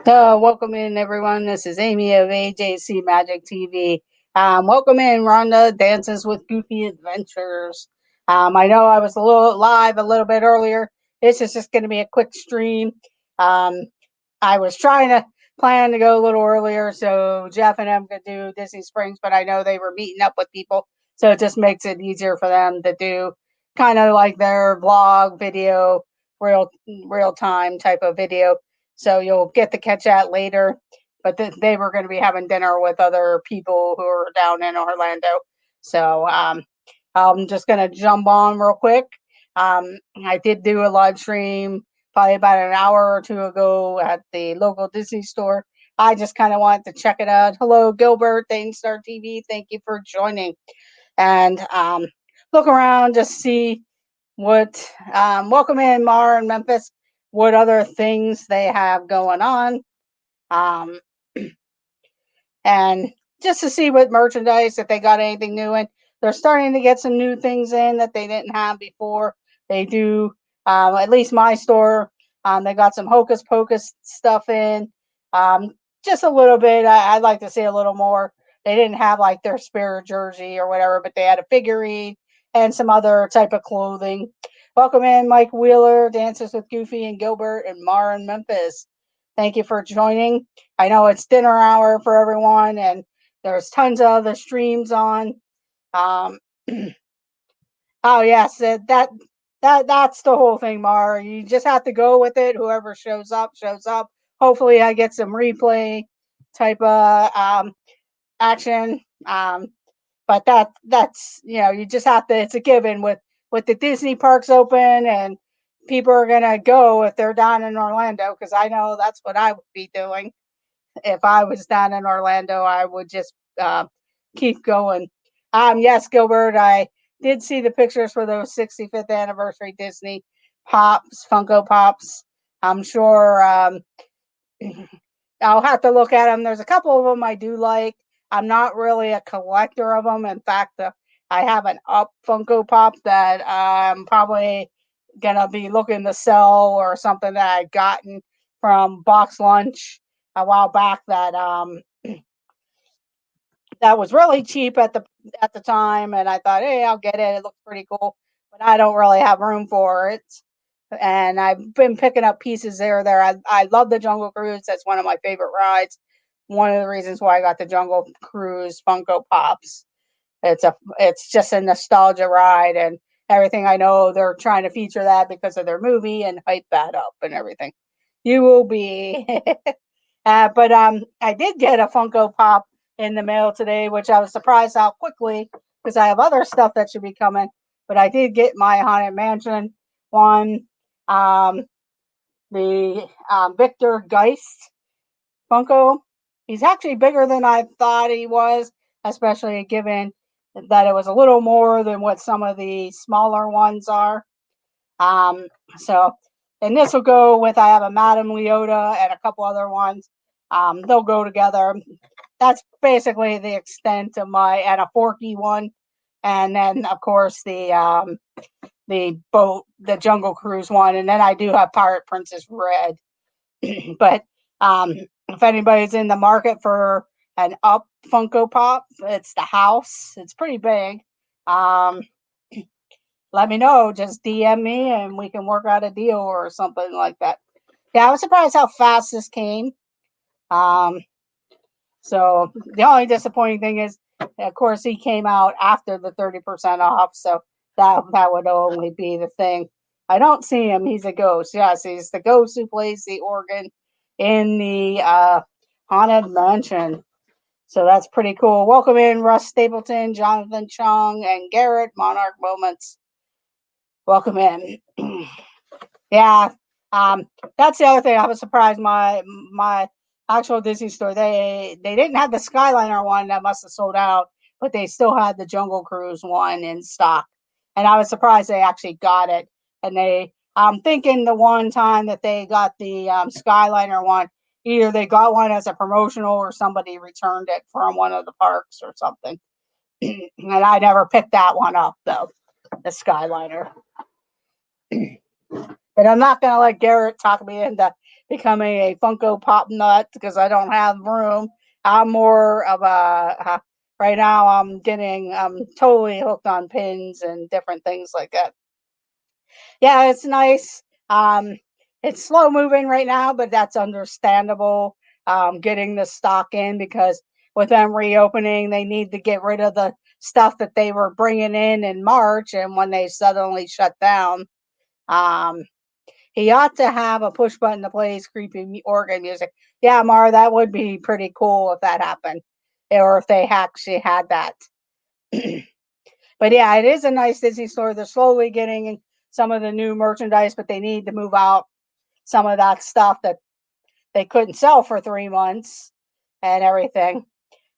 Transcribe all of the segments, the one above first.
Welcome in, everyone. This is Amy of AJC Magic TV. Welcome in, Rhonda, Dances with Goofy Adventures. I know I was a little live a little bit earlier. This is just going to be a quick stream. Um, I was trying to plan to go a little earlier so Jeff and them could do Disney Springs, but I know they were meeting up with people, so it just makes it easier for them to do kind of like their vlog video, real time type of video. So you'll get to catch that later. But they were going to be having dinner with other people who are down in Orlando. So I'm just going to jump on real quick. I did do a live stream probably about an hour or two ago at the local Disney store. I just kind of wanted to check it out. Hello, Gilbert, Star TV. Thank you for joining. And look around, just see what, welcome in, Mar and Memphis, what other things they have going on. Um, and just to see what merchandise, if they got anything new in. They're starting to get some new things in that they didn't have before. They do, at least my store, they got some Hocus Pocus stuff in. Um, just a little bit. I'd like to see a little more. They didn't have like their Spirit jersey or whatever, but they had a figurine and some other type of clothing. Welcome in, Mike Wheeler, Dances with Goofy and Gilbert, and Mara in Memphis. Thank you for joining. I know it's dinner hour for everyone, and there's tons of other streams on. Um, oh yes, that's the whole thing, Mara. You just have to go with it. Whoever shows up, shows up. Hopefully, I get some replay type of action. But that's you just have to. It's a given with the Disney parks open, and people are gonna go if they're down in Orlando, because I know that's what I would be doing if I was down in Orlando. I would just keep going. Yes, Gilbert, I did see the pictures for those 65th anniversary Disney Pops, Funko Pops. I'm sure I'll have to look at them. There's a couple of them I do like. I'm not really a collector of them. In fact, I have an Up Funko Pop that I'm probably gonna be looking to sell, or something that I gotten from Box Lunch a while back that was really cheap at the time, and I thought, hey, I'll get it. It looks pretty cool, but I don't really have room for it. And I've been picking up pieces there or there. I love the Jungle Cruise. That's one of my favorite rides. One of the reasons why I got the Jungle Cruise Funko Pops. It's just a nostalgia ride, and everything. I know they're trying to feature that because of their movie and hype that up and everything. You will be. But I did get a Funko Pop in the mail today, which I was surprised how quickly, because I have other stuff that should be coming. But I did get my Haunted Mansion one, um, the Victor Geist Funko. He's actually bigger than I thought he was, especially given that it was a little more than what some of the smaller ones are. Um, so, and this will go with, I have a Madame Leota and a couple other ones. They'll go together. That's basically the extent of my, and a Forky one. And then, of course, the boat, the Jungle Cruise one. And then I do have Pirate Princess Red. But if anybody's in the market for an Up Funko Pop, it's the house. It's pretty big. Um, Let me know. Just DM me and we can work out a deal or something like that. Yeah, I was surprised how fast this came. Um, so the only disappointing thing is, of course, he came out after the 30% off. So that would only be the thing. I don't see him. He's a ghost. Yes, he's the ghost who plays the organ in the Haunted Mansion. So that's pretty cool. Welcome in, Russ Stapleton, Jonathan Chung, and Garrett, Monarch Moments. Welcome in. Yeah, that's the other thing. I was surprised. My actual Disney store, they didn't have the Skyliner one, that must have sold out, but they still had the Jungle Cruise one in stock, and I was surprised they actually got it. And I'm thinking the one time that they got the Skyliner one, either they got one as a promotional or somebody returned it from one of the parks or something. And I never picked that one up though, the Skyliner. But I'm not going to let Garrett talk me into becoming a Funko Pop nut because I don't have room. I'm more of a right now. I'm totally hooked on pins and different things like that. Yeah, it's nice. It's slow moving right now, but that's understandable. Getting the stock in because with them reopening, they need to get rid of the stuff that they were bringing in March, and when they suddenly shut down. Um, he ought to have a push button that plays creepy organ music. Yeah, Mara, that would be pretty cool if that happened, or if they actually had that. But yeah, it is a nice Disney store. They're slowly getting some of the new merchandise, but they need to move out some of that stuff that they couldn't sell for 3 months and everything.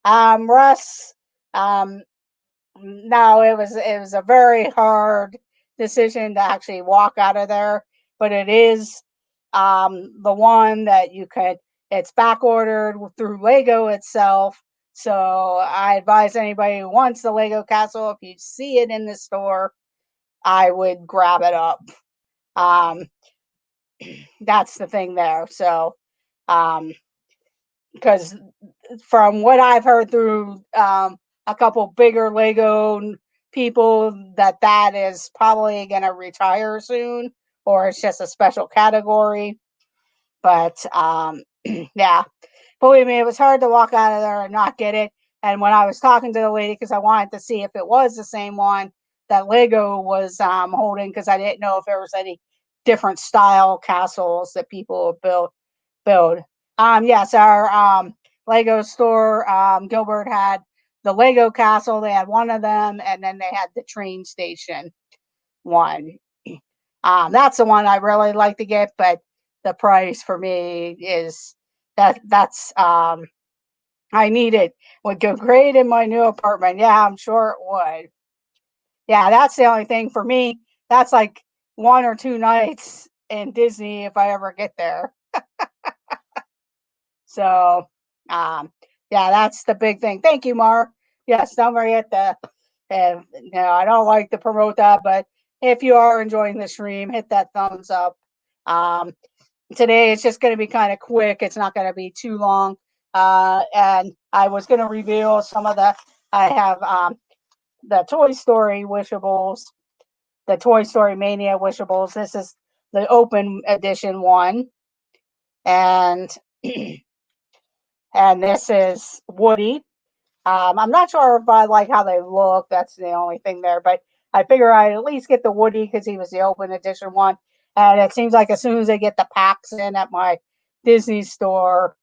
Russ, um, no, it was a very hard decision to actually walk out of there, but it is the one that you could. It's back ordered through Lego itself. So I advise anybody who wants the Lego castle, if you see it in the store, I would grab it up. Um, that's the thing there. So, because from what I've heard through a couple bigger Lego people, that is probably going to retire soon, or it's just a special category. But yeah, believe me, it was hard to walk out of there and not get it. And when I was talking to the lady, because I wanted to see if it was the same one that Lego was holding, because I didn't know if there was any different style castles that people build. Yes, our Lego store, Gilbert had the Lego castle. They had one of them, and then they had the train station one. That's the one I really like to get, but the price for me is that's I need it. Would go great in my new apartment. Yeah, I'm sure it would. Yeah, that's the only thing for me. That's like 1 or 2 nights in Disney if I ever get there. So, yeah, that's the big thing. Thank you, Mark. Yes, don't forget to. I don't like to promote that, but if you are enjoying the stream, hit that thumbs up. Um, Today it's just going to be kind of quick. It's not going to be too long. And I was going to reveal some of the. I have the Toy Story Wishables, the Toy Story Mania Wishables. This is the open edition one, and and this is Woody. I'm not sure if I like how they look. That's the only thing there, but I figure I'd at least get the Woody because he was the open edition one. And it seems like as soon as they get the packs in at my Disney store,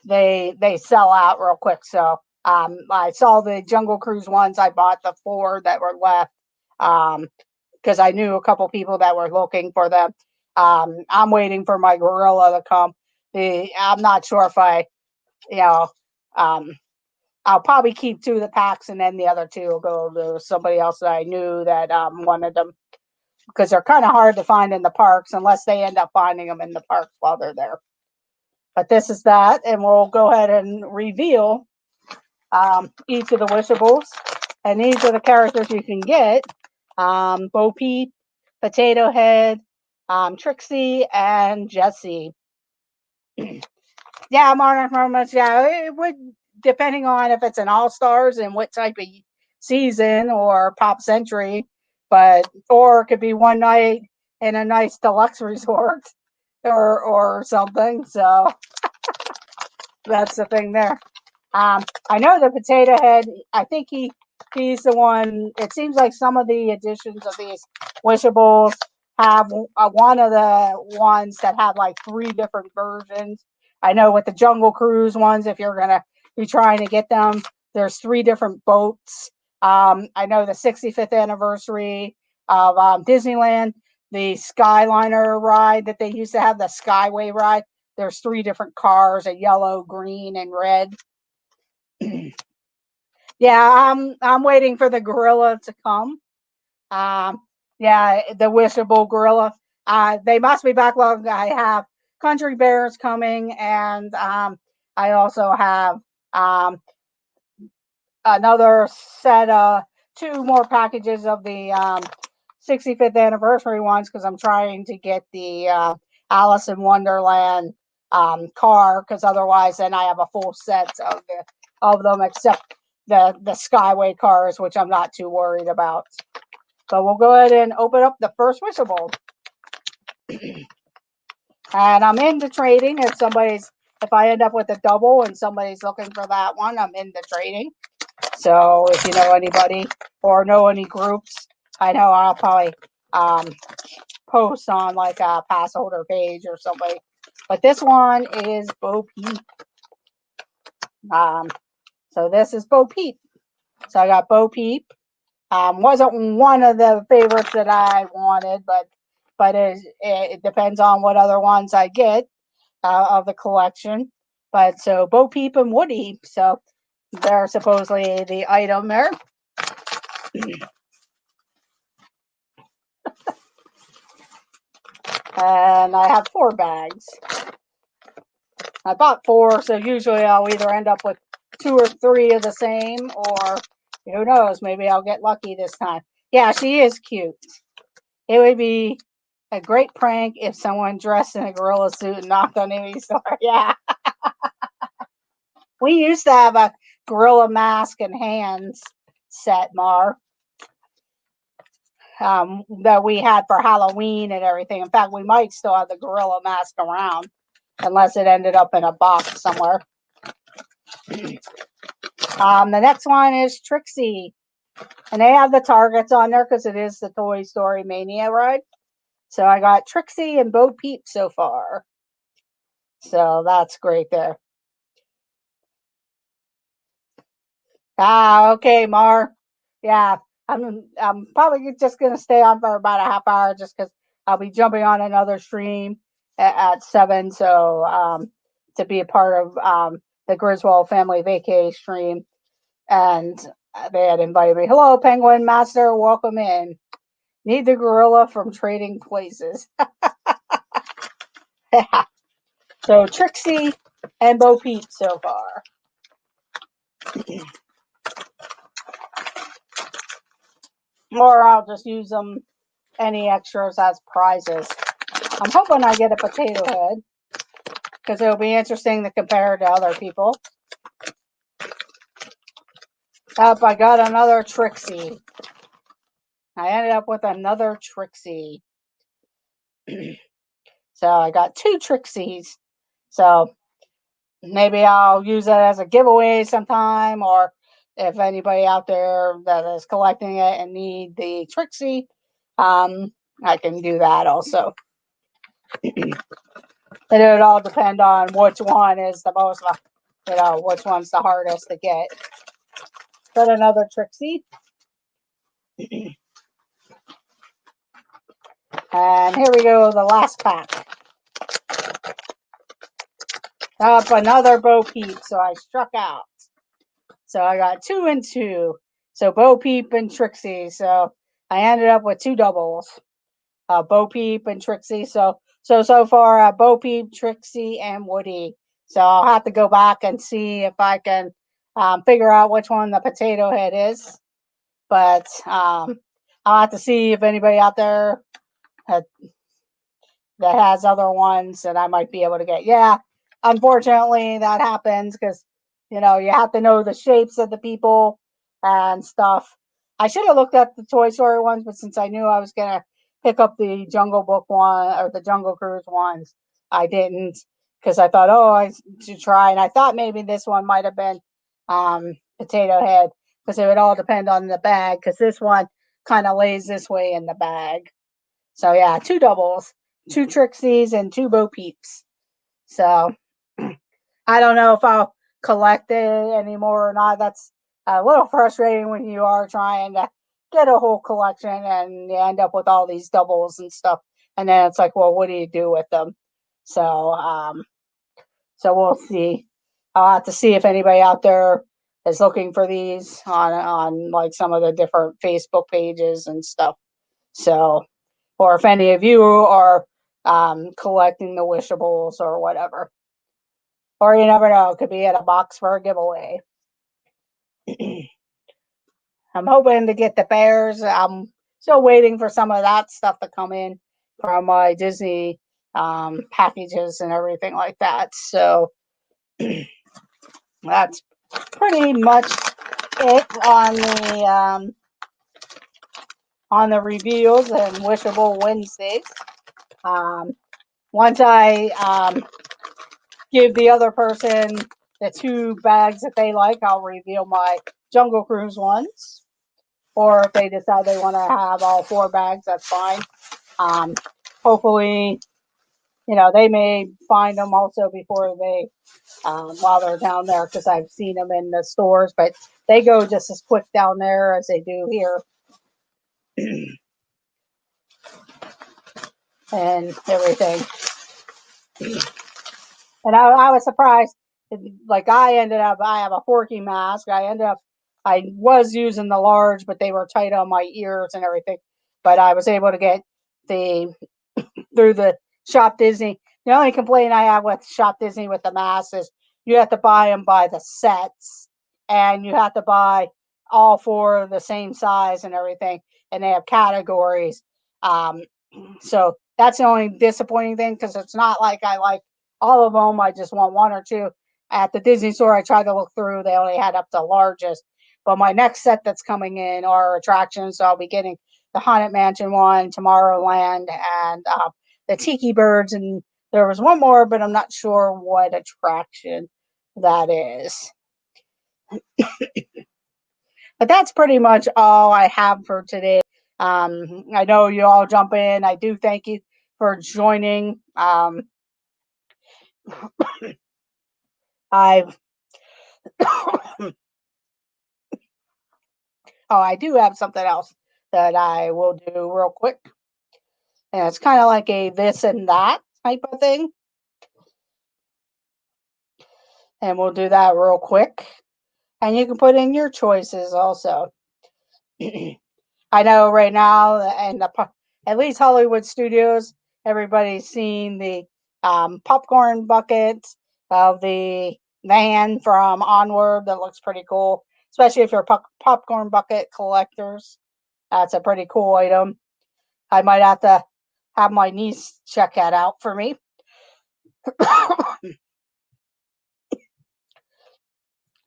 they sell out real quick. So I saw the Jungle Cruise ones. I bought the 4 that were left because I knew a couple people that were looking for them. I'm waiting for my gorilla to come. I'm not sure if you know, um, I'll probably keep 2 of the packs, and then the other 2 will go to somebody else that I knew that wanted them, because they're kind of hard to find in the parks unless they end up finding them in the parks while they're there. But this is that, and we'll go ahead and reveal each of the Wishables, and these are the characters you can get: Bo Peep, Potato Head, Trixie, and Jessie. Yeah, Modern Performance. Yeah, it would, depending on if it's an All Stars and what type of season or Pop Century, but or it could be one night in a nice deluxe resort or something. So that's the thing there. I know the Potato Head. I think he's the one. It seems like some of the editions of these Wishables have one of the ones that have like 3 different versions. I know with the Jungle Cruise ones, if you're gonna be trying to get them, there's 3 different boats. I know the 65th anniversary of Disneyland, the Skyliner ride that they used to have, the Skyway ride. There's 3 different cars: a yellow, green, and red. Yeah, I'm waiting for the gorilla to come. Yeah, the Wishable gorilla. They must be backlogged. I have Country Bears coming, and I also have another set of 2 more packages of the 65th anniversary ones because I'm trying to get the Alice in Wonderland car, because otherwise then I have a full set of them, except the Skyway cars, which I'm not too worried about. So we'll go ahead and open up the first Wishable. And I'm into trading. If I end up with a double and somebody's looking for that one, I'm into trading. So if you know anybody or know any groups, I know I'll probably post on like a pass holder page or somebody. But this one is Bo Peep. So this is Bo Peep. So I got Bo Peep. Wasn't one of the favorites that I wanted, but it depends on what other ones I get of the collection. But so Bo Peep and Woody, so they're supposedly the item there. And I have 4 bags. I bought 4, so usually I'll either end up with 2 or 3 of the same, or who knows, maybe I'll get lucky this time. Yeah, she is cute. It would be a great prank if someone dressed in a gorilla suit and knocked on Amy's door. Yeah. We used to have a gorilla mask and hands set, Mar, that we had for Halloween and everything. In fact, we might still have the gorilla mask around, unless it ended up in a box somewhere. The next one is Trixie. And they have the targets on there because it is the Toy Story Mania ride. So I got Trixie and Bo Peep so far. So that's great there. Okay, Mar. Yeah, I'm probably just gonna stay on for about a half hour just because I'll be jumping on another stream at 7. So to be a part of the Griswold Family Vacay stream, and they had invited me. Hello, Penguin Master, welcome in. Need the gorilla from Trading Places. So Trixie and Bo Peep so far. Or I'll just use them, any extras, as prizes. I'm hoping I get a potato head, because it'll be interesting to compare to other people. I got another Trixie. I ended up with another Trixie. So I got 2 Trixies. So maybe I'll use it as a giveaway sometime, or if anybody out there that is collecting it and need the Trixie, I can do that also. And it would all depend on which one is the most, which one's the hardest to get. Got another Trixie. And here we go, the last pack. Up another Bo Peep, so I struck out. So I got 2 and 2. So Bo Peep and Trixie. So I ended up with 2 doubles. Bo Peep and Trixie. So far, Bo Peep, Trixie, and Woody. So I'll have to go back and see if I can figure out which one the potato head is. But I'll have to see if anybody out there that has other ones that I might be able to get. Yeah, unfortunately, that happens because, you have to know the shapes of the people and stuff. I should have looked at the Toy Story ones, but since I knew I was going to pick up the Jungle Book one or the Jungle Cruise ones, I didn't, because I thought, I should try. And I thought maybe this one might have been Potato Head, because it would all depend on the bag, because this one kind of lays this way in the bag. So yeah, 2 doubles, 2 Trixies, and 2 Bo Peeps. So I don't know if I'll collect it anymore or not. That's a little frustrating when you are trying to get a whole collection and you end up with all these doubles and stuff. And then it's like, well, what do you do with them? So we'll see. I'll have to see if anybody out there is looking for these on like some of the different Facebook pages and stuff. So, or if any of you are collecting the Wishables or whatever. Or you never know, it could be in a box for a giveaway. I'm hoping to get the bears. I'm still waiting for some of that stuff to come in from my Disney packages and everything like that. So that's pretty much it on the reveals and Wishable Wednesdays. Um, Once I give the other person the 2 bags that they like, I'll reveal my Jungle Cruise ones. Or if they decide they want to have all 4 bags, that's fine. Hopefully, they may find them also before they, while they're down there, because I've seen them in the stores, but they go just as quick down there as they do here. And everything. And I was surprised. Like I have a Forky mask. I was using the large, but they were tight on my ears and everything. But I was able to get through the Shop Disney. The only complaint I have with Shop Disney with the masks is you have to buy them by the sets, and you have to buy all 4 the same size and everything, and they have categories. So that's the only disappointing thing, because it's not like I like all of them. I just want 1 or 2. At the Disney store, I tried to look through. They only had up to largest. But my next set that's coming in are attractions. So I'll be getting the Haunted Mansion one, Tomorrowland, and the Tiki Birds. And there was one more, but I'm not sure what attraction that is. But that's pretty much all I have for today. I know you all jump in. I do thank you for joining. I've oh, I do have something else that I will do real quick, and it's kind of like a this and that type of thing, and we'll do that real quick. And you can put in your choices also. I know right now, and at least Hollywood Studios, everybody's seen the popcorn buckets of the van from Onward. That looks pretty cool, especially if you're popcorn bucket collectors. That's a pretty cool item. I might have to have my niece check that out for me.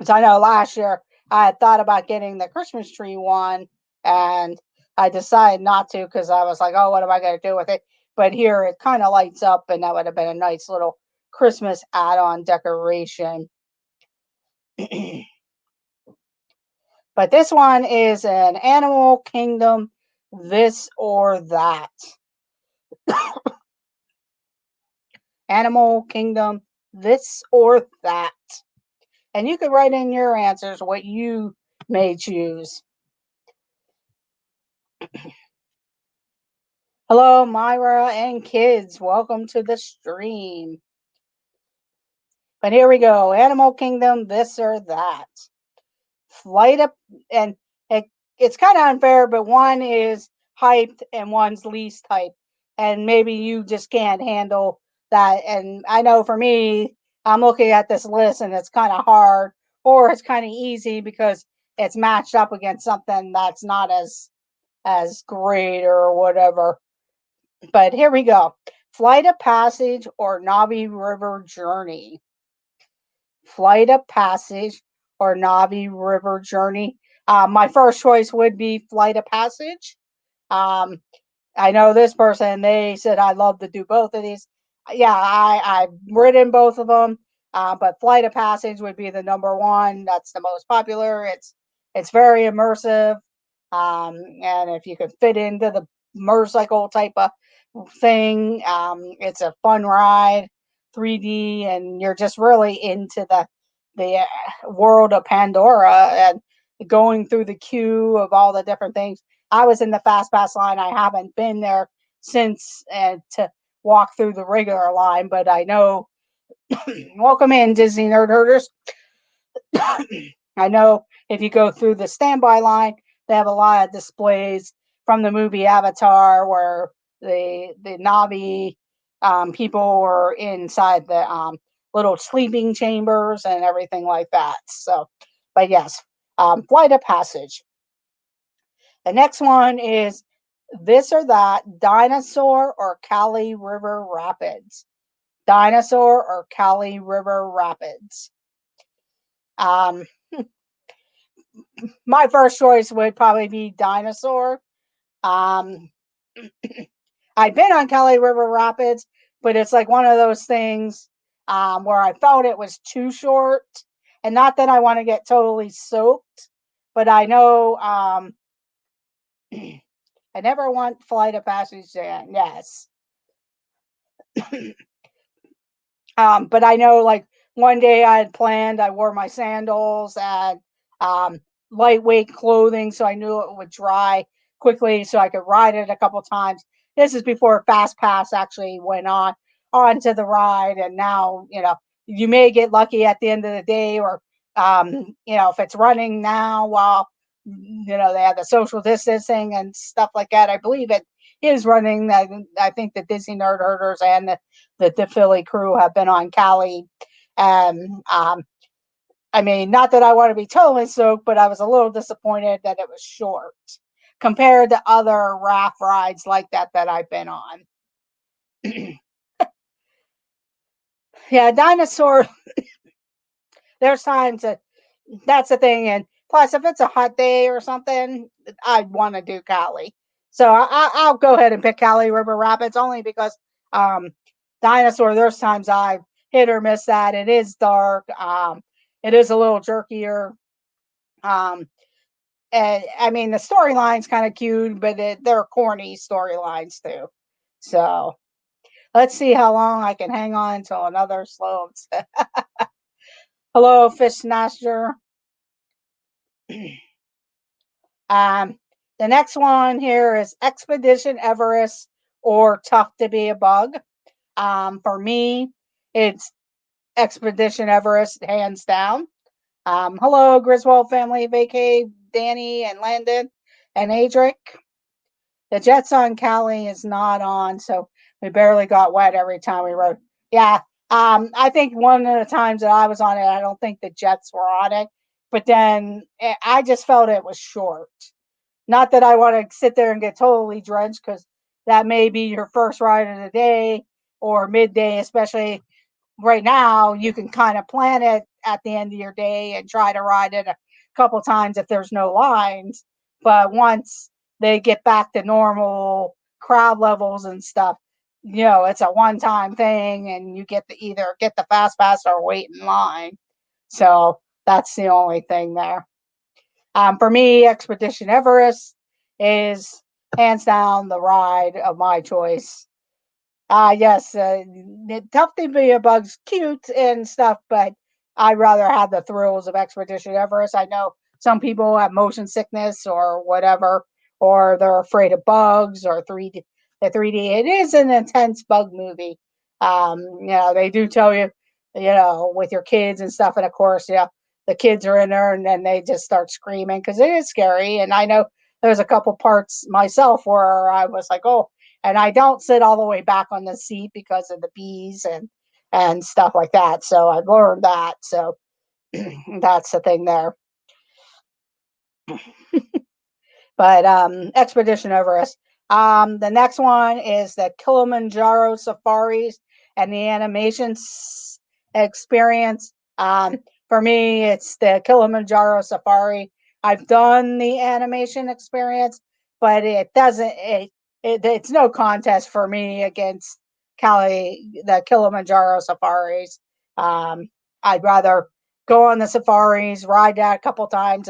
So I know last year I had thought about getting the Christmas tree one, and I decided not to because I was like, oh, what am I going to do with it? But here it kind of lights up, and that would have been a nice little Christmas add-on decoration. But this one is an Animal Kingdom this or that. Animal Kingdom this or that. And you could write in your answers what you may choose. Hello, Myra and kids. Welcome to the stream. But here we go. Animal Kingdom, this or that. Flight up, and it's kind of unfair, but one is hyped and one's least hyped. And maybe you just can't handle that. And I know for me, I'm looking at this list and it's kind of hard, or it's kind of easy because it's matched up against something that's not as great or whatever. But here we go. Flight of Passage or Navi River Journey. Flight of Passage or Navi River Journey. My first choice would be Flight of Passage. Um, I know this person, they said I love to do both of these. Yeah, I've ridden both of them, but Flight of Passage would be the number one. That's the most popular. It's very immersive, and if you could fit into the motorcycle type of thing, it's a fun ride, 3D, and you're just really into the world of Pandora and going through the queue of all the different things. I was in the fast pass line. I haven't been there since to walk through the regular line, but I know. Welcome in, Disney Nerd Herders. I know if you go through the standby line, they have a lot of displays from the movie Avatar where the Navi people were inside the little sleeping chambers and everything like that. So, but yes, Flight of Passage. The next one is This or that, dinosaur or Cali River Rapids? Dinosaur or Cali River Rapids? Um, my first choice would probably be dinosaur. Um, I've been on Cali River Rapids, but it's like one of those things where I felt it was too short. And not that I want to get totally soaked, but I know I never want Flight of Passage to end. Yes. But I know like one day I had planned, I wore my sandals and um, lightweight clothing so I knew it would dry quickly so I could ride it a couple times. This is before Fast Pass actually went onto the ride, and now you may get lucky at the end of the day, or if it's running now while they have the social distancing and stuff like that. I believe it is running. I think the Disney Nerd Herders and the Philly crew have been on Cali. And I mean, not that I want to be totally soaked, but I was a little disappointed that it was short compared to other raft rides like that I've been on. Yeah, dinosaur. There's times that's the thing, and plus, if it's a hot day or something, I'd want to do Cali. So I'll go ahead and pick Cali River Rapids only because um, dinosaur. There's times I hit or miss that. It is dark. It is a little jerkier. Um, and I mean the storyline's kind of cute, but they're corny storylines too. So let's see how long I can hang on until another slow. Hello, Fish Snatcher. Um, the next one here is Expedition Everest or Tough to Be a Bug. For me, it's Expedition Everest, hands down. Hello, Griswold family, vacay, Danny and Landon and Adric. The Jets on Cali is not on, so we barely got wet every time we rode. Yeah, I think one of the times that I was on it, I don't think the Jets were on it, but then I just felt it was short. Not that I want to sit there and get totally drenched because that may be your first ride of the day or midday, especially right now. You can kind of plan it at the end of your day and try to ride it a couple times if there's no lines. But once they get back to normal crowd levels and stuff, it's a one time thing and you get to either get the fast pass or wait in line. So that's the only thing there. For me, Expedition Everest is hands down the ride of my choice. Yes, Tough to Be a Bug's cute and stuff, but I'd rather have the thrills of Expedition Everest. I know some people have motion sickness or whatever, or they're afraid of bugs or 3D. The 3D. It is an intense bug movie. They do tell you, with your kids and stuff, and of course, the kids are in there and then they just start screaming because it is scary. And I know there's a couple parts myself where I was like, oh, and I don't sit all the way back on the seat because of the bees and stuff like that. So I've learned that. So that's the thing there. But Expedition Everest. The next one is the Kilimanjaro safaris and the animations experience. For me, it's the Kilimanjaro safari. I've done the animation experience, but it doesn't. It's no contest for me against the Kilimanjaro safaris. I'd rather go on the safaris, ride that a couple times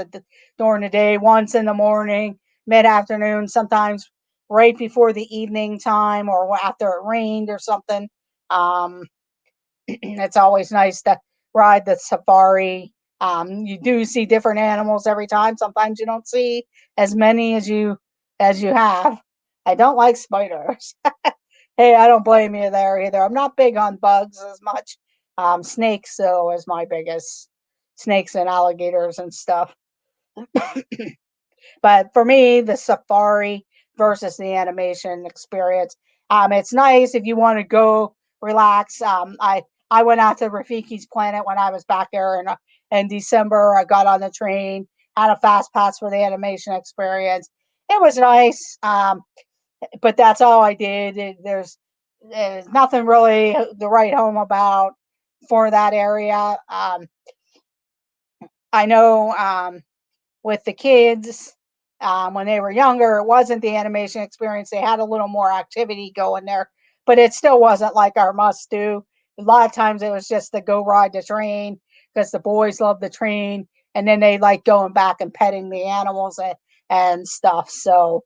during the day, once in the morning, mid afternoon, sometimes right before the evening time or after it rained or something. Um, it's always nice to ride the safari. You do see different animals every time. Sometimes you don't see as many as you have. I don't like spiders. Hey, I don't blame you there either. I'm not big on bugs as much. Snakes, though, is my biggest. Snakes and alligators and stuff. But for me, the safari versus the animation experience, it's nice if you want to go relax. I went out to Rafiki's Planet when I was back there in December. I got on the train, had a fast pass for the animation experience. It was nice. but that's all I did. There's nothing really to write home about for that area. I know with the kids, when they were younger, it wasn't the animation experience. They had a little more activity going there, but it still wasn't like our must do. A lot of times it was just to go ride the train because the boys love the train, and then they like going back and petting the animals and stuff. So,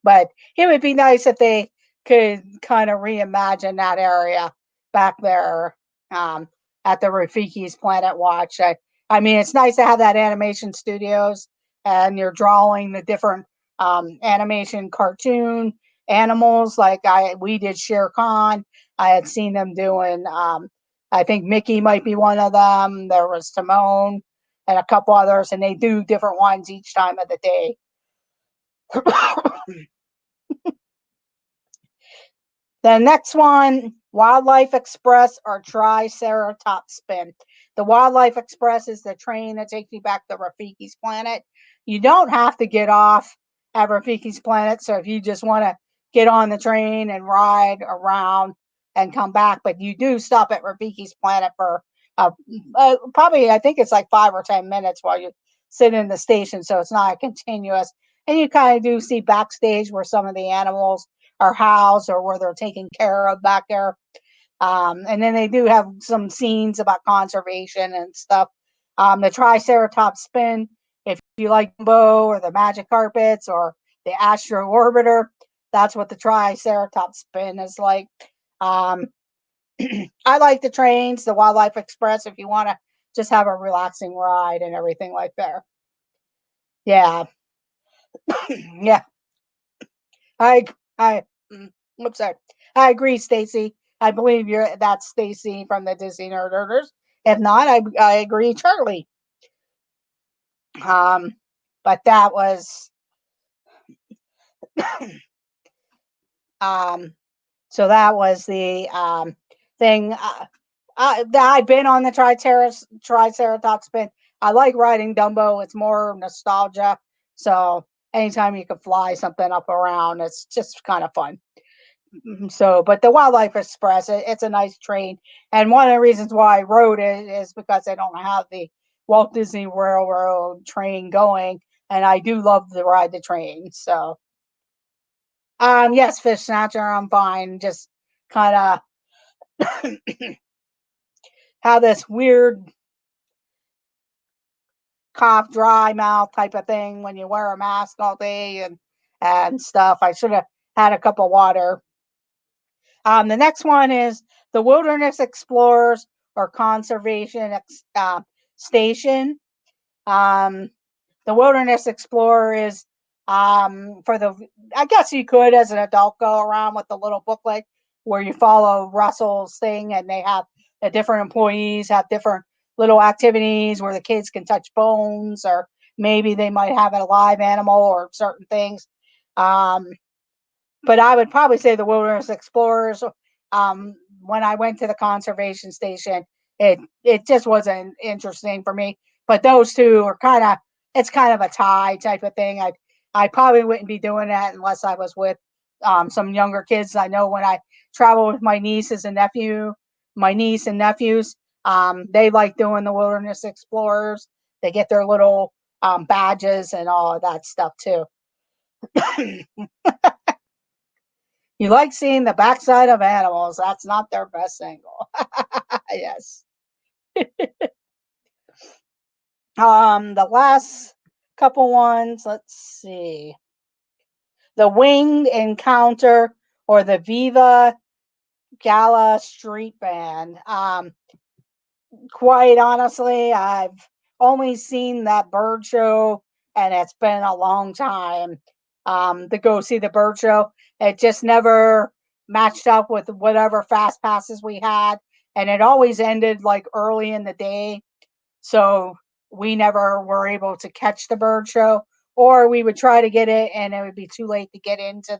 but it would be nice if they could kind of reimagine that area back there um, at the Rafiki's Planet Watch. I mean, it's nice to have that animation studios and you're drawing the different animation cartoon animals. Like we did Shere Khan. I had seen them doing. I think Mickey might be one of them. There was Timon and a couple others, and they do different ones each time of the day. The next one, Wildlife Express or Triceratops Spin. The Wildlife Express is the train that takes you back to Rafiki's Planet. You don't have to get off at Rafiki's Planet, so if you just want to get on the train and ride around and come back, but you do stop at Rafiki's Planet for probably, I think it's like 5 or 10 minutes while you sit in the station, so it's not continuous. And you kind of do see backstage where some of the animals are housed or where they're taken care of back there. And then they do have some scenes about conservation and stuff. The Triceratops Spin, if you like Dumbo or the Magic Carpets or the Astro Orbiter, that's what the Triceratops Spin is like. Um, I like the trains, the Wildlife Express, if you want to just have a relaxing ride and everything like that. Yeah, yeah. I I oops, sorry. I agree, Stacy. I believe that's Stacy from the Disney Nerd Herders. If not, I agree, Charlie. Um, but that was um, so that was the thing. I've been on the Triceratops spin. I like riding Dumbo. It's more nostalgia. So anytime you can fly something up around, it's just kind of fun. So, but the Wildlife Express, it's a nice train. And one of the reasons why I rode it is because I don't have the Walt Disney Railroad train going. And I do love to ride the train. So, yes, Fish Snatcher, I'm fine. Just kind of have this weird cough, dry mouth type of thing when you wear a mask all day and stuff. I should have had a cup of water. The next one is the Wilderness Explorers or Conservation Station. Um, the Wilderness Explorer is for the, I guess you could as an adult go around with the little booklet where you follow Russell's thing and they have the different employees have different little activities where the kids can touch bones or maybe they might have a live animal or certain things. Um, but I would probably say the Wilderness Explorers. When I went to the conservation station, it just wasn't interesting for me. But those two are it's kind of a tie type of thing. I probably wouldn't be doing that unless I was with some younger kids. I know when I travel with my niece and nephews, they like doing the Wilderness Explorers. They get their little badges and all of that stuff too. You like seeing the backside of animals. That's not their best angle. Yes. The last couple ones, let's see. The Winged Encounter or the Viva Gala Street Band. Quite honestly, I've only seen that bird show and it's been a long time to go see the bird show. It just never matched up with whatever fast passes we had, and it always ended like early in the day. So we never were able to catch the bird show, or we would try to get it and it would be too late to get into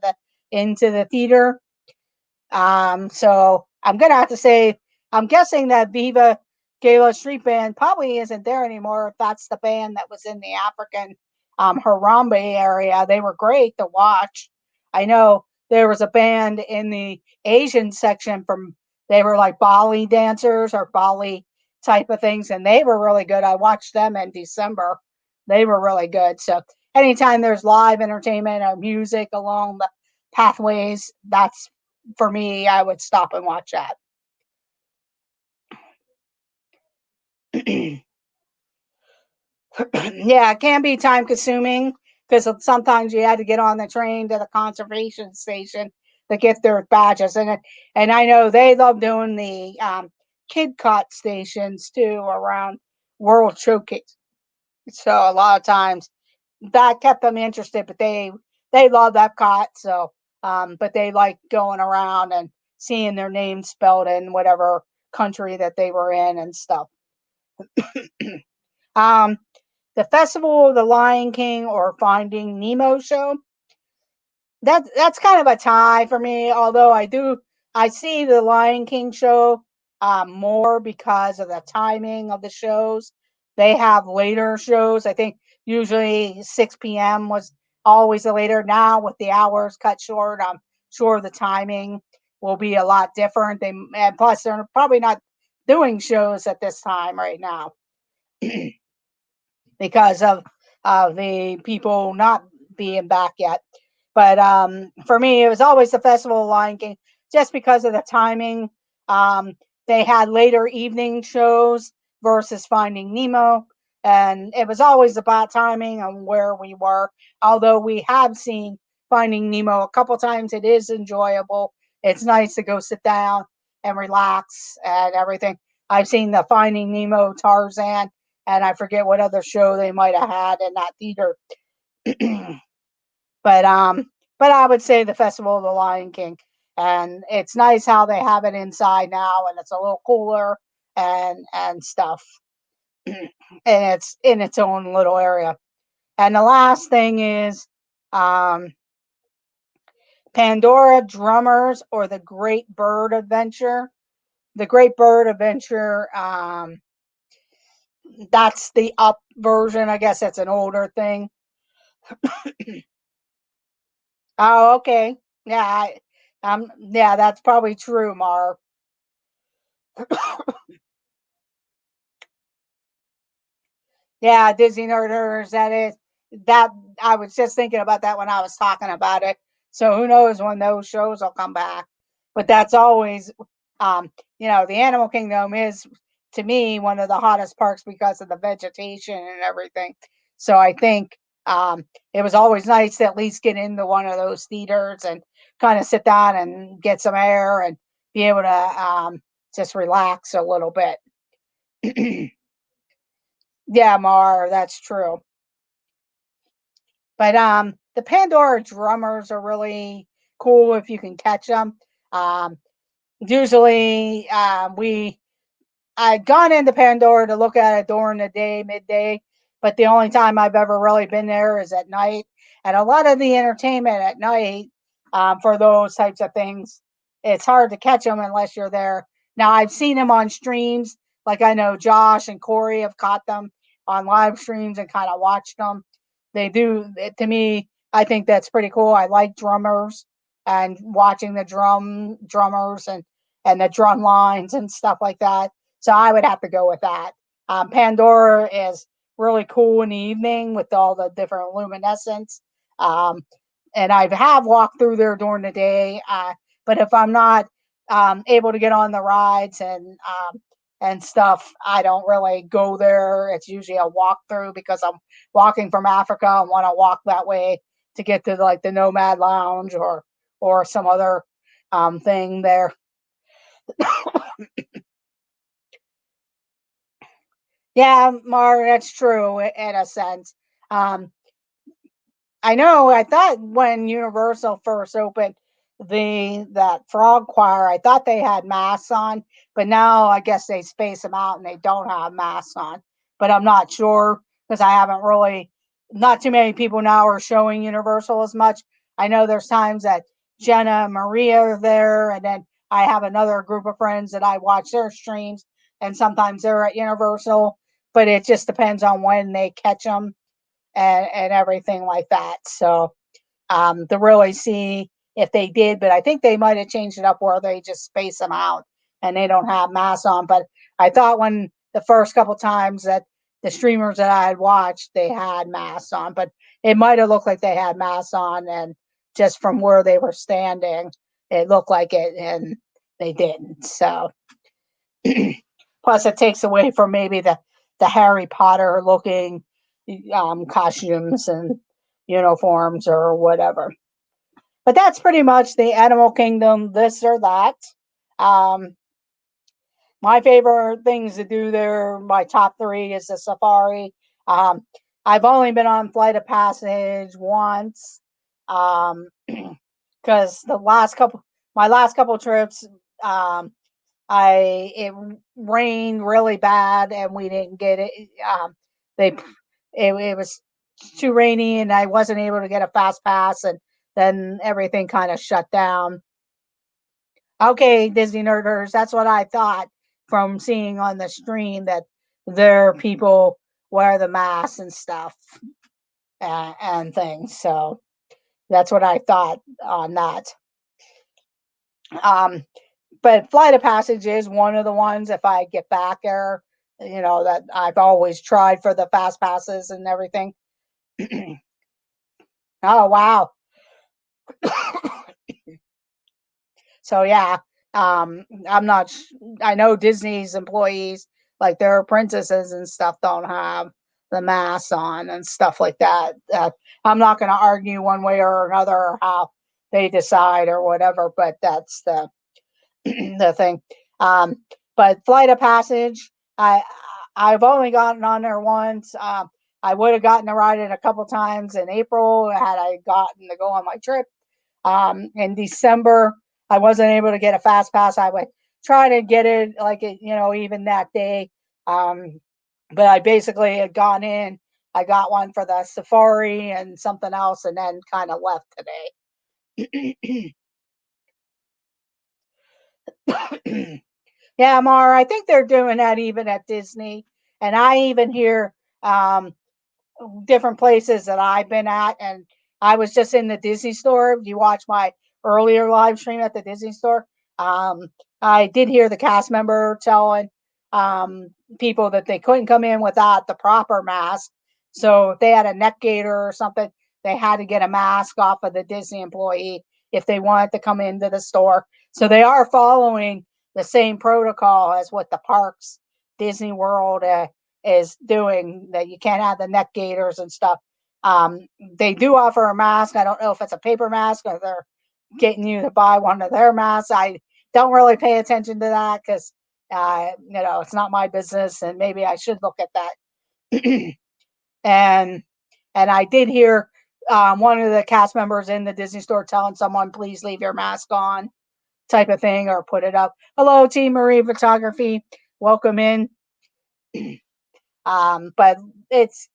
the theater. So I'm gonna have to say I'm guessing that Viva Gala Street Band probably isn't there anymore. If that's the band that was in the African Harambe area, they were great to watch. I know there was a band in the Asian section from, they were like Bali dancers or Bali type of things, and they were really good. I watched them in December. They were really good. So anytime there's live entertainment or music along the pathways, that's for me, I would stop and watch that. Yeah, it can be time consuming because sometimes you had to get on the train to the conservation station to get their badges, and I know they love doing the kid cot stations too around World Showcase. So a lot of times that kept them interested, but they love Epcot, so but they like going around and seeing their name spelled in whatever country that they were in and stuff. Um, the Festival of the Lion King or Finding Nemo show, that's kind of a tie for me. Although I see the Lion King show more because of the timing of the shows. They have later shows. I think usually 6 p.m. was always a later. Now with the hours cut short, I'm sure the timing will be a lot different. They and plus they're probably not doing shows at this time right now because of the people not being back yet. But for me, it was always the Festival of Lion King just because of the timing. Um, they had later evening shows versus Finding Nemo, and it was always about timing and where we were. Although we have seen Finding Nemo a couple times, it is enjoyable. It's nice to go sit down and relax and everything. I've seen the Finding Nemo, Tarzan, and I forget what other show they might have had in that theater. but but I would say the Festival of the Lion King, and it's nice how they have it inside now, and it's a little cooler and stuff, and it's in its own little area. And the last thing is um, Pandora Drummers or the Great Bird Adventure. The Great Bird Adventure. That's the up version. I guess that's an older thing. Oh, okay. Yeah, yeah, that's probably true, Mar. Yeah, Disney Nerders, that is that I was just thinking about that when I was talking about it. So who knows when those shows will come back. But that's always the Animal Kingdom is to me one of the hottest parks because of the vegetation and everything. So I think it was always nice to at least get into one of those theaters and kind of sit down and get some air and be able to just relax a little bit. Yeah, Mar, that's true. But the Pandora drummers are really cool if you can catch them. Um, usually, we I've gone into Pandora to look at it during the day, midday, but the only time I've ever really been there is at night. And a lot of the entertainment at night for those types of things, it's hard to catch them unless you're there. Now, I've seen them on streams, like I know Josh and Corey have caught them on live streams and kind of watched them. They do, to me, I think that's pretty cool. I like drummers and watching the drummers and the drum lines and stuff like that. So I would have to go with that. Pandora is really cool in the evening with all the different luminescence. Um, and I have walked through there during the day. But if I'm not able to get on the rides and stuff, I don't really go there. It's usually a walk through because I'm walking from Africa and want to walk that way to get to like the Nomad Lounge or some other thing there. Yeah, Mar, that's true in a sense. Um, I know. I thought when Universal first opened that Frog Choir, I thought they had masks on, but now I guess they space them out and they don't have masks on. But I'm not sure because I haven't really. Not too many people now are showing Universal as much. I know there's times that Jenna and Maria are there, and then I have another group of friends that I watch their streams, and sometimes they're at Universal. But it just depends on when they catch them and everything like that. So, to really see if they did, but I think they might have changed it up where they just space them out and they don't have masks on. But I thought when the first couple times that the streamers that I had watched, they had masks on, but it might have looked like they had masks on, and just from where they were standing, it looked like it, and they didn't. So, plus it takes away from maybe the Harry Potter looking costumes and uniforms or whatever. But that's pretty much the animal kingdom, this or that. Um, my favorite things to do there, my top three is the safari. Um, I've only been on Flight of Passage once, because my last couple trips, um, it rained really bad and we didn't get it. They it was too rainy and I wasn't able to get a fast pass, and then everything kind of shut down. Okay, Disney nerders, that's what I thought from seeing on the stream that their people wear the masks and stuff, and things. So that's what I thought on that. Um, but Flight of Passage is one of the ones, if I get back there, that I've always tried for the fast passes and everything. Oh, wow. So yeah, I'm not. I know Disney's employees, like their princesses and stuff, don't have the masks on and stuff like that. I'm not going to argue one way or another or how they decide or whatever, but that's the thing. Um, but Flight of Passage, I've only gotten on there once. I would have gotten to ride it a couple times in April had I gotten to go on my trip. In December, I wasn't able to get a fast pass. I would try to get it like it, even that day. But I basically had gone in. I got one for the safari and something else, and then kind of left today. Yeah, Mara, I think they're doing that even at Disney, and I even hear um, different places that I've been at, and I was just in the Disney store. You watch my earlier live stream at the Disney store. Um, I did hear the cast member telling um, people that they couldn't come in without the proper mask. So if they had a neck gaiter or something, they had to get a mask off of the Disney employee if they wanted to come into the store. So they are following the same protocol as what the parks, Disney World, is doing, that you can't have the neck gaiters and stuff. They do offer a mask. I don't know if it's a paper mask or they're getting you to buy one of their masks. I don't really pay attention to that because, it's not my business, and maybe I should look at that. and and I did hear one of the cast members in the Disney store telling someone, "Please leave your mask on," type of thing, or put it up. Hello, Team Marie Photography. Welcome in. But it's,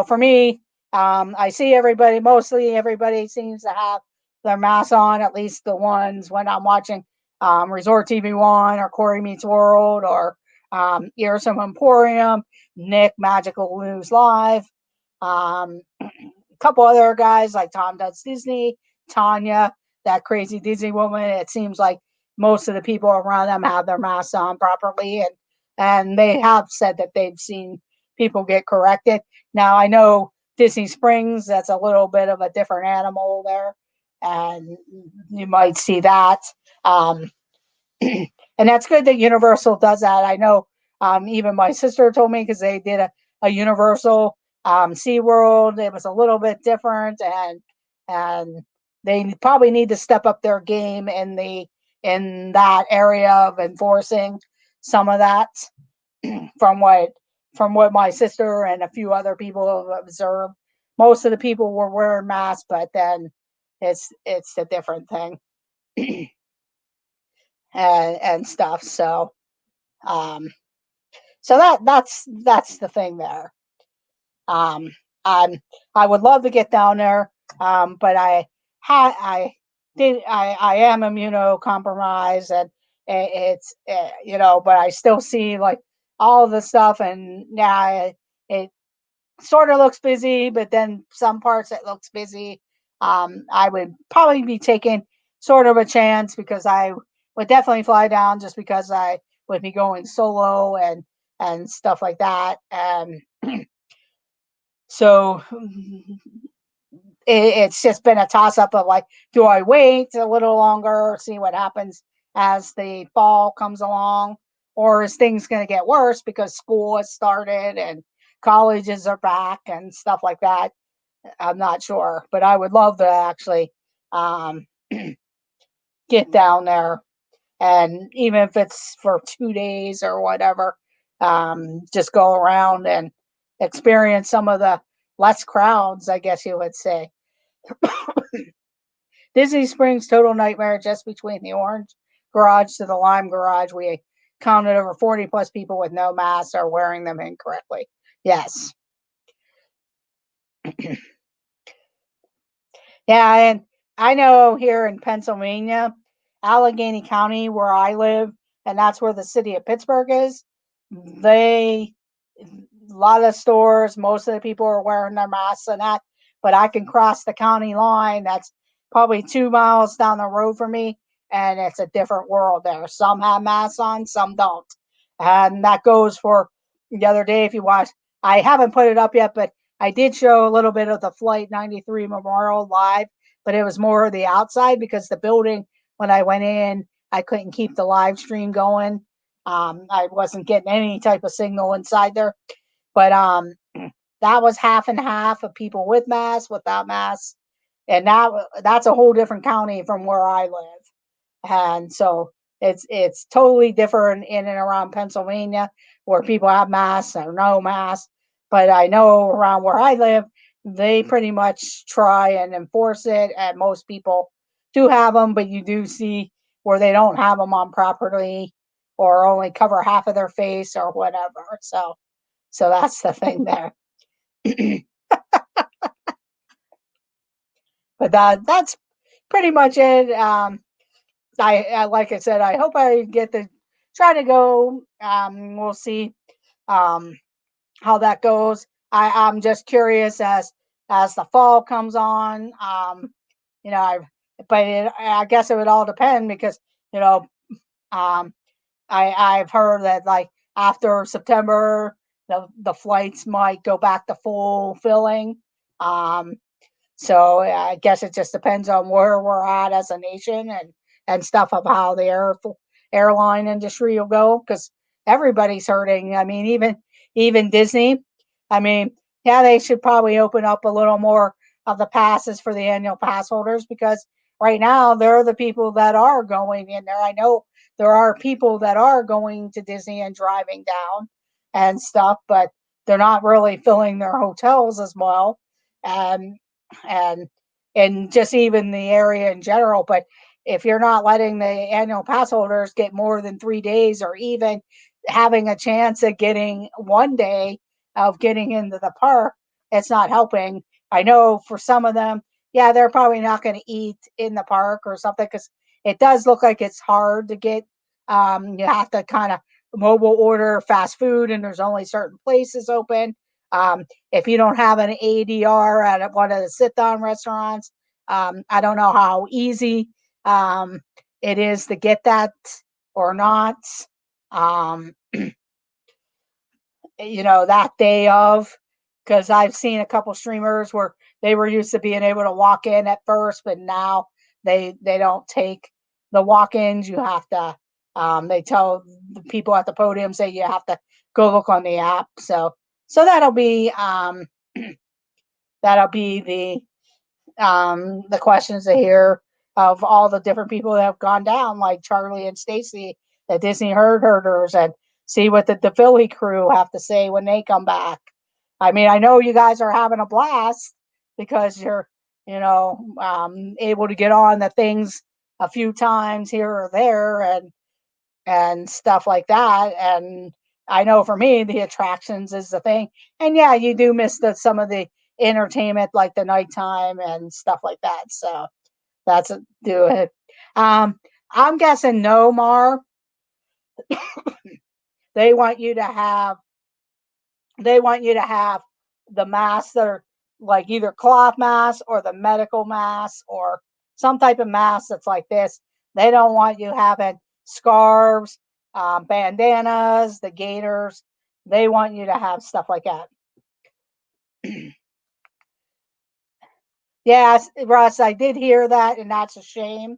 for me, I see mostly everybody seems to have their masks on, at least the ones when I'm watching Resort TV One or Corey Meets World or Earsome Emporium, Nick Magical News Live. A couple other guys like Tom Does Disney, Tanya, that crazy Disney woman. It seems like most of the people around them have their masks on properly, and they have said that they've seen people get corrected. Now I know Disney Springs, that's a little bit of a different animal there, and you might see that. Um, and that's good that Universal does that. I know even my sister told me, because they did a Universal SeaWorld. It was a little bit different, and they probably need to step up their game in that area of enforcing some of that. from what from what my sister and a few other people have observed, most of the people were wearing masks, but then it's a different thing. And stuff. Um, so that's the thing there. Um, I'm I would love to get down there, but I am immunocompromised, and it's but I still see like all of the stuff, and yeah, it sort of looks busy, but then some parts it looks busy. I would probably be taking sort of a chance because I would definitely fly down just because I would be going solo and stuff like that. So it's just been a toss up of like, do I wait a little longer, see what happens as the fall comes along, or is things going to get worse because school has started and colleges are back and stuff like that? I'm not sure, but I would love to actually um, get down there, and even if it's for 2 days or whatever, just go around and experience some of the less crowds, I guess you would say. Disney Springs total nightmare just between the orange garage to the lime garage. We counted over 40 plus people with no masks or wearing them incorrectly. Yes. Yeah, and I know here in Pennsylvania, Allegheny County, where I live, and that's where the city of Pittsburgh is, they, a lot of stores, most of the people are wearing their masks and that, but I can cross the county line. That's probably 2 miles down the road from me, and it's a different world there. Some have masks on, some don't. And that goes for the other day, if you watch, I haven't put it up yet, but I did show a little bit of the Flight 93 Memorial live, but it was more of the outside because the building, when I went in, I couldn't keep the live stream going. I wasn't getting any type of signal inside there, but that was half and half of people with masks, without masks, and that's a whole different county from where I live. And so it's totally different in and around Pennsylvania where people have masks or no masks. But I know around where I live, they pretty much try and enforce it, and most people do have them, but you do see where they don't have them on properly or only cover half of their face or whatever. So that's the thing there. But that's pretty much it. Like I said, I hope I get to try to go. We'll see um, how that goes. I'm just curious as the fall comes on. You know, I guess it would all depend because you know um, I've heard that like after September the flights might go back to full filling. Um, so I guess it just depends on where we're at as a nation and stuff of how the airline industry will go because everybody's hurting. I mean, even Disney. I mean, yeah, they should probably open up a little more of the passes for the annual pass holders because right now they're the people that are going in there. I know there are people that are going to Disney and driving down and stuff, but they're not really filling their hotels as well. And and and just even the area in general. But if you're not letting the annual pass holders get more than 3 days, or even having a chance at getting 1 day of getting into the park, it's not helping. I know for some of them, yeah, they're probably not going to eat in the park or something because it does look like it's hard to get. You have to kind of mobile order fast food, and there's only certain places open. If you don't have an ADR at one of the sit-down restaurants, I don't know how easy um, it is to get that or not. Um, that day of, because I've seen a couple streamers where they were used to being able to walk in at first, but now they don't take the walk-ins. You have to. They tell the people at the podium say you have to go look on the app. So that'll be the questions to hear of all the different people that have gone down, like Charlie and Stacy, the Disney herd herders, and see what the Philly crew have to say when they come back. I mean, I know you guys are having a blast because you're, able to get on the things a few times here or there, and stuff like that. And I know for me, the attractions is the thing. And yeah, you do miss some of the entertainment, like the nighttime and stuff like that. So do it. Um, I'm guessing no, Mar. They want you to have they want you to have the masks that are like either cloth masks or the medical masks or some type of mask that's like this. They don't want you having scarves, bandanas, the gaiters. They want you to have stuff like that. Yes, Russ, I did hear that, and that's a shame.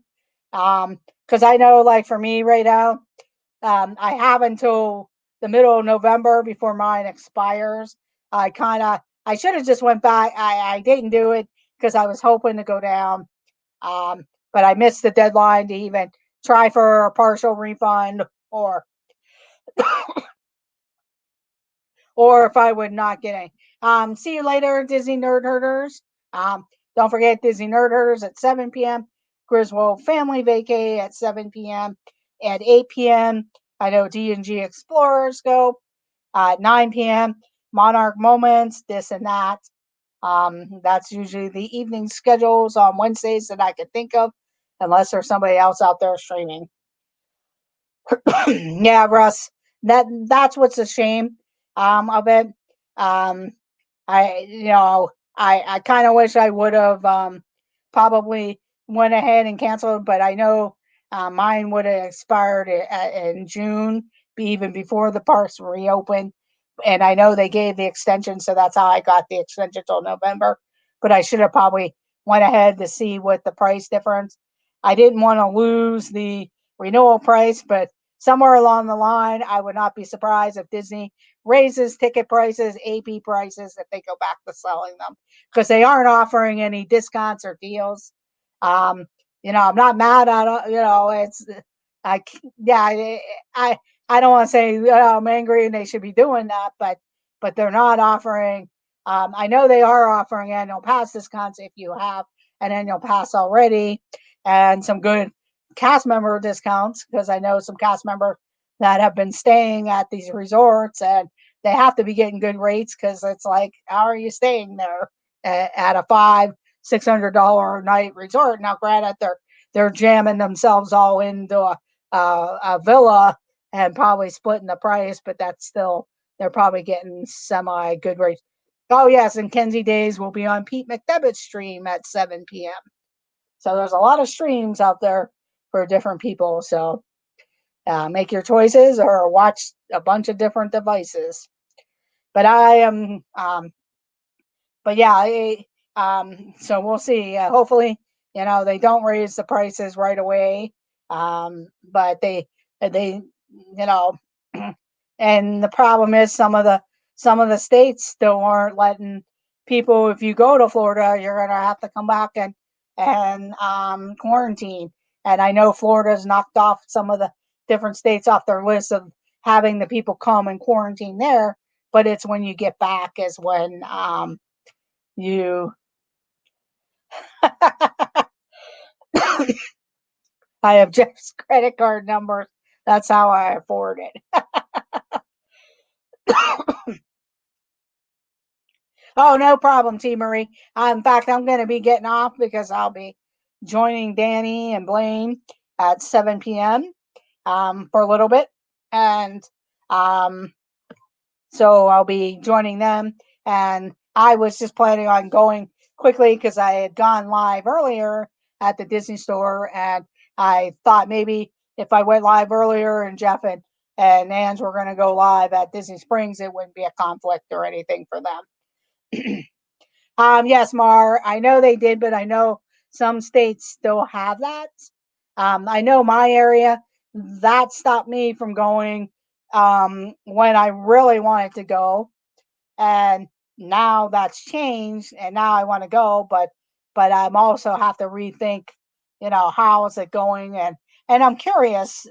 Because I know, like for me right now, I have until the middle of November before mine expires. I should have just went back. I didn't do it because I was hoping to go down, but I missed the deadline to even try for a partial refund or if I would not get any. See you later, Disney Nerd Herders. Um, don't forget Disney Nerd Herders at 7 p.m. Griswold Family Vacay at 7 p.m. At 8 p.m. I know D&G Explorers go at 9 p.m. Monarch Moments, this and that. That's usually the evening schedules on Wednesdays that I can think of, unless there's somebody else out there streaming. Yeah, Russ, that's what's a shame of it. Um, I kind of wish I would have probably went ahead and canceled, but I know mine would have expired in June, even before the parks reopened. And I know they gave the extension, so that's how I got the extension till November. But I should have probably went ahead to see what the price difference. I didn't want to lose the renewal price, but somewhere along the line, I would not be surprised if Disney raises ticket prices, AP prices, if they go back to selling them, because they aren't offering any discounts or deals. Um, I'm not mad at it. It's I yeah I don't want to say I'm angry and they should be doing that, but they're not offering. I know they are offering annual pass discounts if you have an annual pass already, and some good cast member discounts, because I know some cast members that have been staying at these resorts and they have to be getting good rates, because it's like, how are you staying there at a $500-600 a night resort? Now, granted, they're jamming themselves all into a villa and probably splitting the price, but that's still, they're probably getting semi good rates. Oh yes, and Kenzie Days will be on Pete McDevitt's stream at 7 p.m. So there's a lot of streams out there for different people. So make your choices or watch a bunch of different devices. But I am, but yeah, so we'll see. Hopefully, they don't raise the prices right away. But they, you know, and the problem is some of the states still aren't letting people. If you go to Florida, you're gonna have to come back and quarantine. And I know Florida's knocked off some of the different states off their list of having the people come and quarantine there. But it's when you get back is when you. I have Jeff's credit card number. That's how I afford it. Oh, no problem, T. Marie. In fact, I'm going to be getting off because I'll be joining Danny and Blaine at 7 p.m. For a little bit. And um, so I'll be joining them. And I was just planning on going quickly because I had gone live earlier at the Disney store. And I thought maybe if I went live earlier and Jeff and Ange were going to go live at Disney Springs, it wouldn't be a conflict or anything for them. Yes, Mar, I know they did, but I know some states still have that. I know my area, that stopped me from going when I really wanted to go. And now that's changed and now I want to go, but I'm also have to rethink, how is it going? And I'm curious,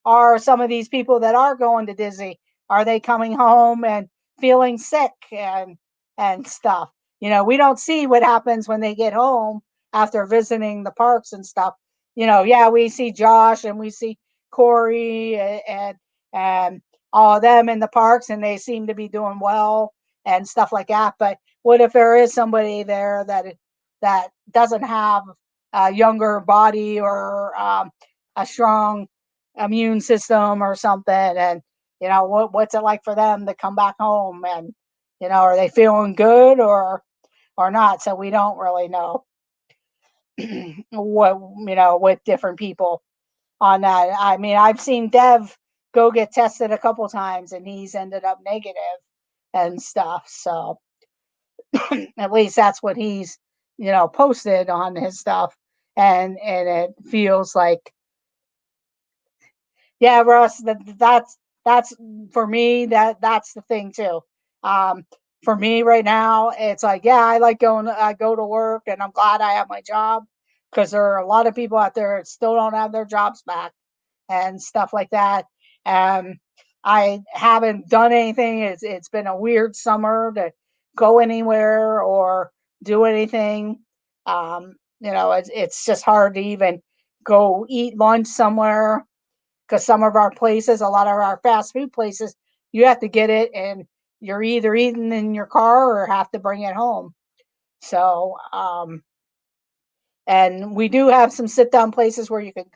are some of these people that are going to Disney, are they coming home and feeling sick and stuff? We don't see what happens when they get home after visiting the parks and stuff. Yeah, we see Josh and we see Corey and all of them in the parks, and they seem to be doing well and stuff like that. But what if there is somebody there that doesn't have a younger body or a strong immune system or something? And what's it like for them to come back home? And are they feeling good, or or not. So we don't really know what, with different people on that. I mean, I've seen Dev go get tested a couple times and he's ended up negative and stuff. So at least that's what he's, posted on his stuff. And it feels like, yeah, Russ, that's for me, that's the thing too. Um, for me right now, it's like, yeah, I go to work and I'm glad I have my job, because there are a lot of people out there that still don't have their jobs back and stuff like that. And I haven't done anything. It's been a weird summer to go anywhere or do anything. It's just hard to even go eat lunch somewhere, because some of our places, a lot of our fast food places, you have to get it and you're either eating in your car or have to bring it home. So, and we do have some sit down places where you can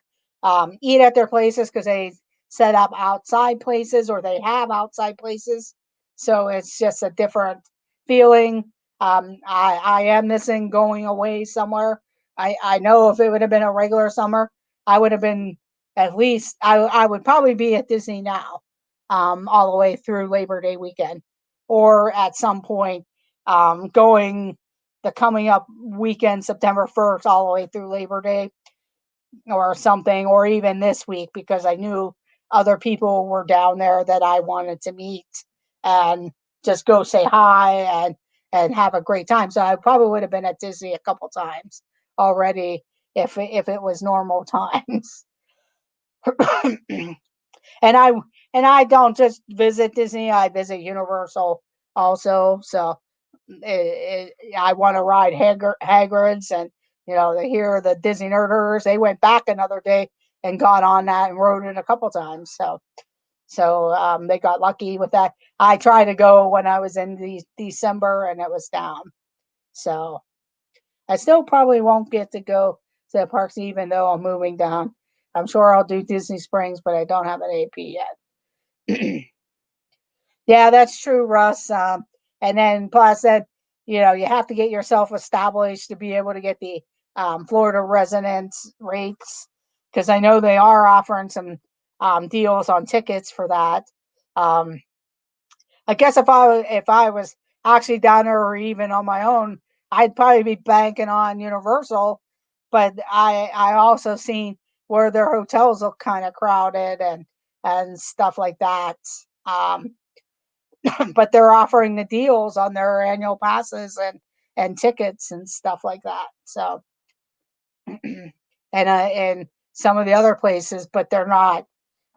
eat at their places, because they set up outside places or they have outside places. So it's just a different feeling. I am missing going away somewhere. I know if it would have been a regular summer, I would have been, at least, I would probably be at Disney now, all the way through Labor Day weekend, or at some point going the coming up weekend, September 1st, all the way through Labor Day or something, or even this week, because I knew other people were down there that I wanted to meet and just go say hi and have a great time. So I probably would have been at Disney a couple times already if it was normal times. and I and I don't just visit Disney; I visit Universal also. So I want to ride Hagrid's, and to hear the Disney Nerders. They went back another day and got on that and rode it a couple times. So they got lucky with that. I tried to go when I was in December and it was down. So I still probably won't get to go to the parks even though I'm moving down. I'm sure I'll do Disney Springs, but I don't have an AP yet. Yeah, that's true, Russ. And then plus that, you have to get yourself established to be able to get the Florida residence rates, because I know they are offering some deals on tickets for that. Um, I guess if I was actually down there or even on my own, I'd probably be banking on Universal. But I also seen where their hotels look kind of crowded and stuff like that. Um, but they're offering the deals on their annual passes and tickets and stuff like that. So and some of the other places, but they're not.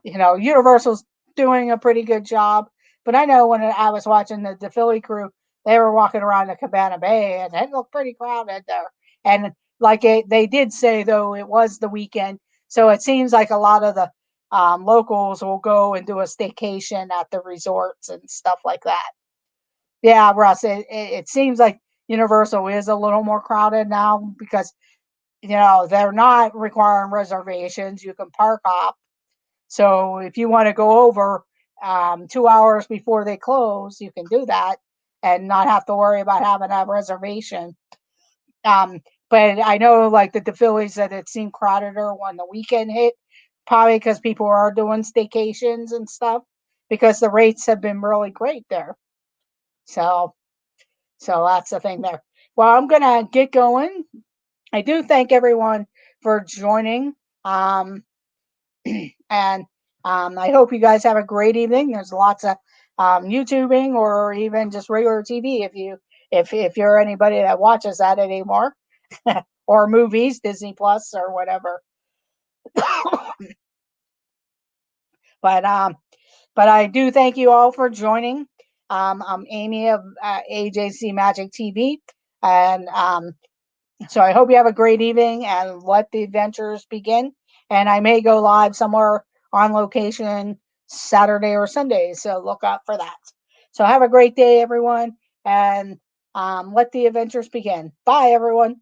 Universal's doing a pretty good job. But I know when I was watching the Philly crew, they were walking around the Cabana Bay and it looked pretty crowded there. And like they did say though, it was the weekend, so it seems like a lot of the locals will go and do a staycation at the resorts and stuff like that. Yeah, Russ, it seems like Universal is a little more crowded now because they're not requiring reservations. You can park up. So if you want to go over 2 hours before they close, you can do that and not have to worry about having a reservation. Um, but I know, like the Phillies, that it seemed crowdeder when the weekend hit, probably because people are doing staycations and stuff, because the rates have been really great there. So, so that's the thing there. Well, I'm gonna get going. I do thank everyone for joining. And I hope you guys have a great evening. There's lots of YouTubing or even just regular TV if you're anybody that watches that anymore, or movies, Disney Plus or whatever. but but I do thank you all for joining. I'm Amy of AJC Magic TV, and so I hope you have a great evening and let the adventures begin. And I may go live somewhere on location Saturday or Sunday, so look out for that. So have a great day, everyone, and let the adventures begin. Bye, everyone.